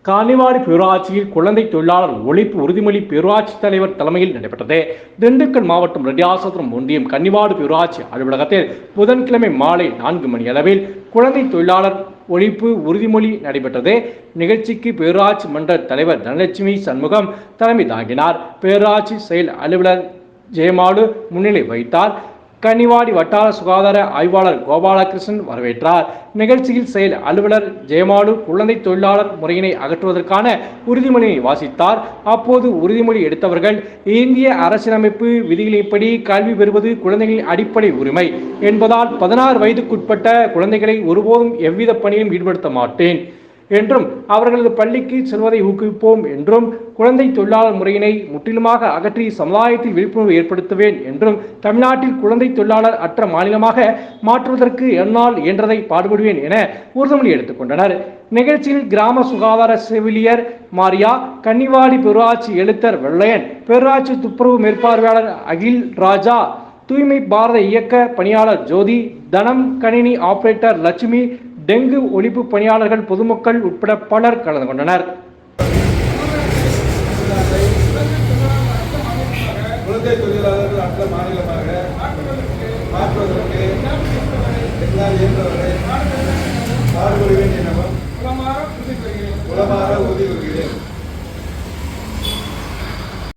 கானிவாடி பேரூராட்சியில் குழந்தை தொழிலாளர் ஒழிப்பு உறுதிமொழி பேரூராட்சி தலைவர் தலைமையில் நடைபெற்றது. திண்டுக்கல் மாவட்டம் ரெட்டியாசத்திரம் ஒன்றியம் கன்னிவாடி பேரூராட்சி அலுவலகத்தில் புதன்கிழமை மாலை 4 மணி அளவில் குழந்தை தொழிலாளர் ஒழிப்பு உறுதிமொழி நடைபெற்றது. நிகழ்ச்சிக்கு பேரூராட்சி மன்ற தலைவர் தனலட்சுமி சண்முகம் தலைமை தாங்கினார். பேரூராட்சி செயல் அலுவலர் ஜெயமாலு முன்னிலை வைத்தார். கன்னிவாடி வட்டார சுகாதார ஆய்வாளர் கோபாலகிருஷ்ணன் வரவேற்றார். நிகழ்ச்சியில் செயல் அலுவலர் ஜெயமாலு குழந்தை தொழிலாளர் முறையினை அகற்றுவதற்கான உறுதிமொழியை வாசித்தார். அப்போது உறுதிமொழி எடுத்தவர்கள், இந்திய அரசியலமைப்பு விதிகளின்படி கல்வி பெறுவது குழந்தைகளின் அடிப்படை உரிமை என்பதால் 16 வயதுக்குட்பட்ட குழந்தைகளை ஒருபோதும் எவ்வித பணியிலும் ஈடுபடுத்த மாட்டேன் என்றும், அவர்களது பள்ளிக்கு செல்வதை ஊக்குவிப்போம் என்றும், குழந்தை தொழிலாளர் முறையினை முற்றிலுமாக அகற்றி சமுதாயத்தில் விழிப்புணர்வு ஏற்படுத்துவேன் என்றும், தமிழ்நாட்டில் குழந்தை தொழிலாளர் அற்ற மாநிலமாக மாற்றுவதற்கு என்னால் இயன்றதை பாடுபடுவேன் என உறுதிமொழி எடுத்துக் கொண்டனர். நிகழ்ச்சியில் கிராம சுகாதார செவிலியர் மாரியா, கன்னிவாடி பேரூராட்சி எழுத்தர் வெள்ளையன், பேரூராட்சி துப்புரவு மேற்பார்வையாளர் அகில் ராஜா, தூய்மை பாரத இயக்க பணியாளர் ஜோதி, தனம் கணினி ஆபரேட்டர் லட்சுமி, டெங்கு ஒழிப்பு பணியாளர்கள், பொதுமக்கள் உட்பட பலர் கலந்து கொண்டனர். குழந்தை தொழிலாளர்கள் அற்ற மாநிலமாக மாற்றுவதற்கு என்னால் இயன்றவரை பாடுபடுவேன் எனவும் உளமாற உறுதி கொள்கிறேன்.